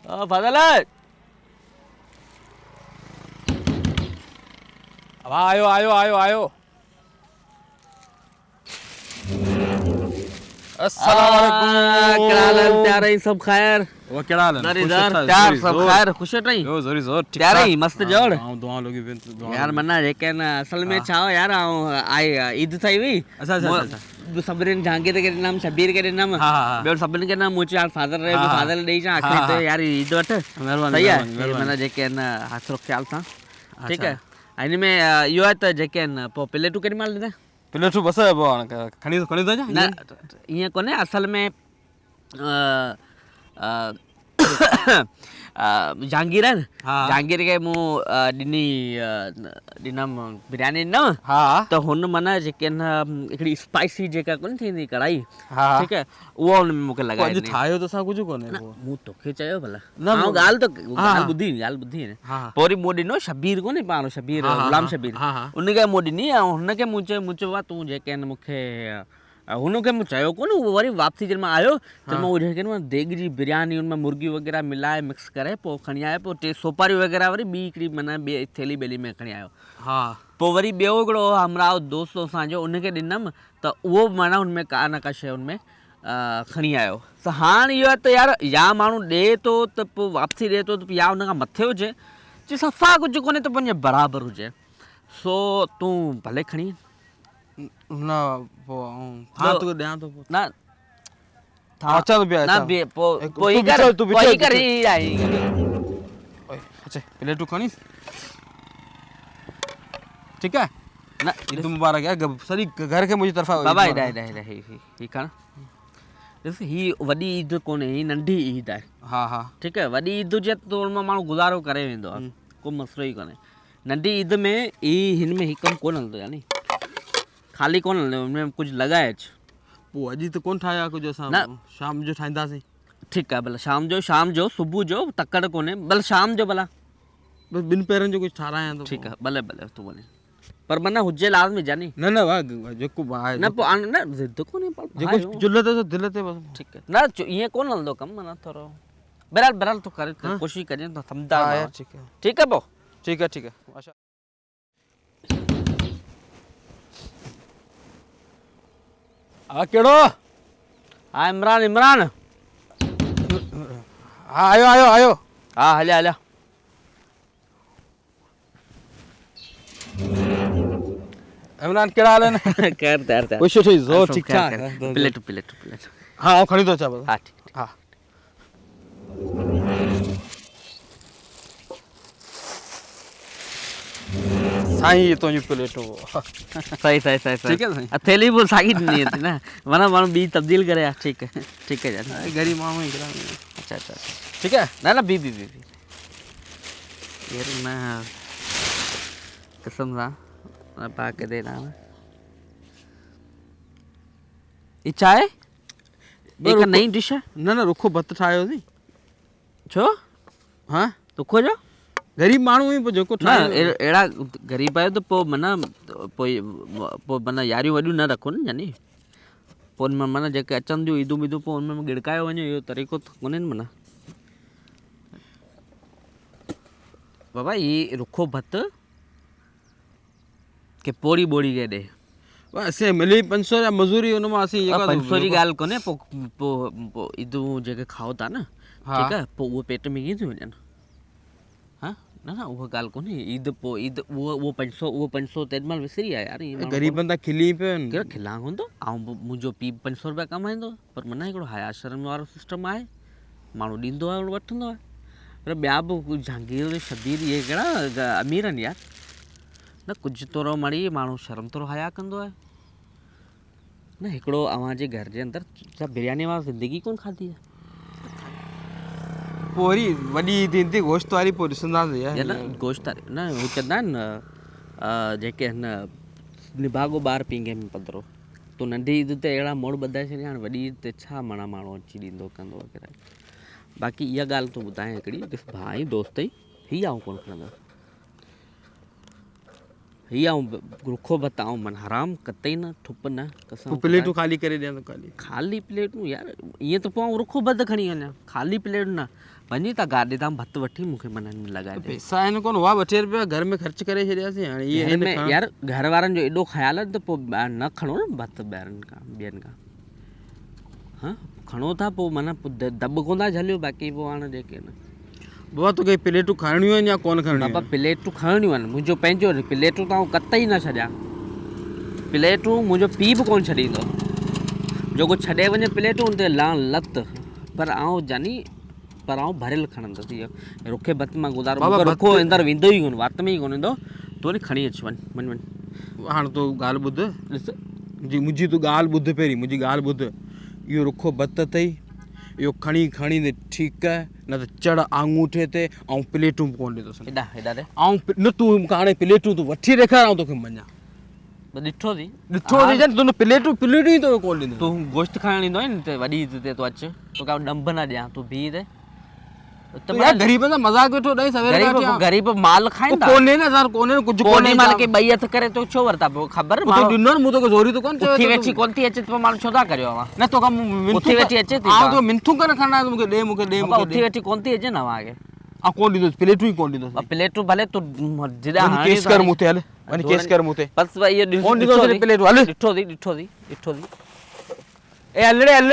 फजल अब आयो आयो आयो आयो। अस्सलाम वालेकुम। क्या हाल है? त्यार है सब खैर? वो क्या हाल है? दर इधर त्यार सब खैर खुश रही? यो जोरी जोर ठीक त्यार ठाक। है मस्त जोड़ हां दुआ लोगी बिन दुआ यार मना जे के ना असल में छाओ यार आई ईद थई हुई। अच्छा अच्छा अच्छा सबरिन जहांगीर के नाम शबीर के नाम बेर सबरिन के नाम मुझे यार फादर रे फादर दे जा आखिरी ते यार ईद वट मेहरबानी सही है मना जे के ना हाथ रो ख्याल था ठीक है इन में यो है त जे के न पो प्लेटू केरी माल दे प्लेटू बस खणी तो जा ना ये कोने असल में जहांगीर है जहांगीर के मु दिनी दिनम बिरयानी न हां तो हुन मना जेके न एकड़ी स्पाइसी जेका कोन थींदी कढ़ाई ठीक है वो उन में मुके लगाए अज ठायो तो सा कुछ कोने मु तोखे चयो भला हां गाल तो गाल बुद्धि ने पोरी मोडी नो शबीर कोने पानो शबीर गुलाम शबीर उनके मोडी नी उनके मुचे वा तू जेके न मुखे हुनखे मु चयो कोन वरी वापसी जब आयो त मैं उठे के देग जी बिरयानी उनमें मुर्गी वगैरह मिलाए मिक्स करे पो खणी आयो पो टे सोपारी वगैरह वरी बी हिकड़ी मना बे थैली बेली में खणी आयो हां पो वरी बेओ हिकड़ो हमरा दोस्त असांजो उनखे ॾिनमि त उहो माना उनमें का न का शइ उनमें खणी आयो त हाणे इहो आहे त यार या माण्हू ॾिए थो त पोइ वापसी ॾिए थो त या उन खां मथे हुजे जे सफ़ा कुझु कोन्हे त पंहिंजे बराबरि हुजे सो तूं भले खणी ना वो हां तो दया तो ना अच्छा तो ना बे पो ही कर ही आई अच्छा प्लेटू खणी ठीक है ना ईद मुबारक है सरी घर के मुझे तरफा बाबा इधर ही खाना जैसे ही वडी ईद कोने ही नंढी ईद है हां हां ठीक है वडी ईद जे तो उन में माण्हू गुज़ारो करे वेंदो आहे को मसलो ही कोने नंढी ईद में ई हिन में ही कम कोन हलंदो यानी खाली कोन हलंदो उनमें कुछ लगाए वो अजी तो कोन ठाया कुछ असां शाम जो ठाईंदासीं ठीक है भला शाम जो सुबह जो तकड़ कोने भला शाम जो भला बस बिन पैरन जो कुछ ठाराया तो ठीक है भले भले तू बोले पर मना हुजे लाज़मी जानी न न वा जेको आहे न पो न जिद कोने पर जेको जुलत तो दिल ते बस ठीक है ना ये कोन हलंदो कम मना थोरो बराल तो कर कोशिश करिए तो समझदार यार ठीक है पो ठीक है माशा आ केड़ो हाँ इमरान हाँ आयो हाँ हलिया इमरान केड़ा हाल है कर त्यार कुछ ठीक जो ठीक ठाक प्लेट हाँ खड़ी तो चावल हाँ ठीक हाँ साईं तो प्लेट हो सही ठीक है साईं थैली वो सागी नहीं थी ना वरना मानो बी तब्दील करे ठीक है जान गरीब मामू अच्छा ठीक है ना बी यार ना कसम सा ना पा के दे ना ये चाय एक नई डिश है ना रुखो भत ठायो नी छो हाँ रुखो जो गरीब माण्हू ही जेको ना एड़ा गरीब आयो तो पो मना पो मना यारियूं वॾियूं न रखो न यानी पो मना जेके अचनि थियूं ईदूं वीदूं पो उनमें गिड़कायो वञे इहो तरीक़ो कोन्हे न मना बाबा ये रुखो भत के पोड़ी बोड़ी के ॾे असे मिली 500 या मजूरी उन मां असी 500 जी ॻाल्हि कोन्हे पो ईदूं जेके खाओ था न ठीकु आहे पोइ उहो पेट में कीअं थी वञनि हाँ ना उहा ॻाल्हि कोन्हे ईद उहो 500 तेॾीमहिल विसरी आहे यार गरीब बंदा खिली पियो कहिड़ो खिलां हूंदो ऐं मुंहिंजो पीउ 500 रुपया कमाईंदो पर माना हिकिड़ो हया शर्म वारो सिस्टम आहे माण्हू ॾींदो आहे वठंदो आहे पर ॿिया बि जहांगीर शबीर इहे कहिड़ा अमीर आहिनि यार न कुझु थोरो मड़ी माण्हू शर्म थोरो हया कंदो आहे न हिकिड़ो अव्हांजे घर जे अंदरि बिरयानी वारी ज़िंदगी कोन खाधी आहे पोइ वरी वॾी ईद गोश्त वारी पोइ ॾिसंदासीं या न गोश्त वारी न हू चवंदा आहिनि न जेके हिन निभागो ॿार पींगे में पधरो तो नंढी ईद ते अहिड़ा मोड़ ॿधाए छॾिया हाणे वॾी ईद ते छा माना माण्हू अची ॾींदो कंदो वग़ैरह बाक़ी इहा ॻाल्हि तूं ॿुधाए हिकिड़ी ॾिस भाई दोस्त ई हीअ आऊं कोन खणंदो हीअ आऊं रुखो बताऊं मन हराम कतई न थुप न कसम प्लेटूं ख़ाली करे ॾियां तो खाली प्लेटूं यार ईअं त पोइ रुखो बद खणी वञा खाली प्लेट न वञी त गाॾी तां भत वठी मूंखे मननि में लॻाए दे पैसा आहिनि कोन हुआ 2 रुपया घर में ख़र्च करे छॾियासीं हाणे इहे घर में यार घर वारनि जो एॾो ख़्यालु आहे त पोइ न खणो न भत ॿियनि खां हाँ खणो था पोइ माना दॿ कोन था झलियो बाक़ी पोइ हाणे जेके न बाबा तोखे प्लेटूं खणणियूं आहिनि या कोन खणणियूं बाबा प्लेटूं खणणियूं आहिनि मुंहिंजो पंहिंजो प्लेटूं त आउं कतई न छॾियां प्लेटूं मुंहिंजो पीउ बि कोन छॾींदो जेको छॾे वञे प्लेटूं उन ते लत पर आउं जानी पर आउं भरियल खणंदुसि इहो रुखे भत मां गुज़ारो मूंखे रुखो अंदरि वेंदो ई कोन वात में ई कोन ईंदो तूं वरी खणी अचु वञ हाणे तूं ॻाल्हि ॿुध ॾिस मुंहिंजी तूं ॻाल्हि ॿुध पहिरीं मुंहिंजी ॻाल्हि ॿुध इहो रुखो भत अथई इहो खणी त ठीकु आहे न त चढ़ आङूठे ते ऐं प्लेटूं कोन ॾींदुसि हेॾा रे ऐं न तूं हाणे प्लेटूं तूं वठी ॾेखार ऐं तोखे मञा ॾिठो थी तूं प्लेटूं ई तोखे कोन ॾींदो तूं गोश्त खाइण ईंदो आहे न हिते वॾी हिते तूं अचु तोखे ॾंभ न ॾियां तूं बीह ते ग़रीबनि सां मज़ाक वेठो ॾेई सवेरे ग़रीब माल खाईंदा कोन्हे न सर कोन्हे कुझु कोन्हे माल के ॿई हथ करे तो छो वरता पोइ ख़बर ॾिनो मूं तोखे ज़ोरी तो कोन चयो उथी वेठी कोन थी अचे पोइ माण्हू छो था करियो अवां न तोखां उथी वेठी अचे थी तो मिंथू करे खणणा आहे मूंखे ॾे मूंखे उथी वेठी कोन थी अचे न अव्हांखे कोन ॾींदुसि प्लेटूं ई कोन ॾींदुसि प्लेटूं भले तूं जिॾा केस कर मूं ते हल वञी केस कर मूं ते बस इहो ॾिठो थी ॾिठो थी ए हल रे हल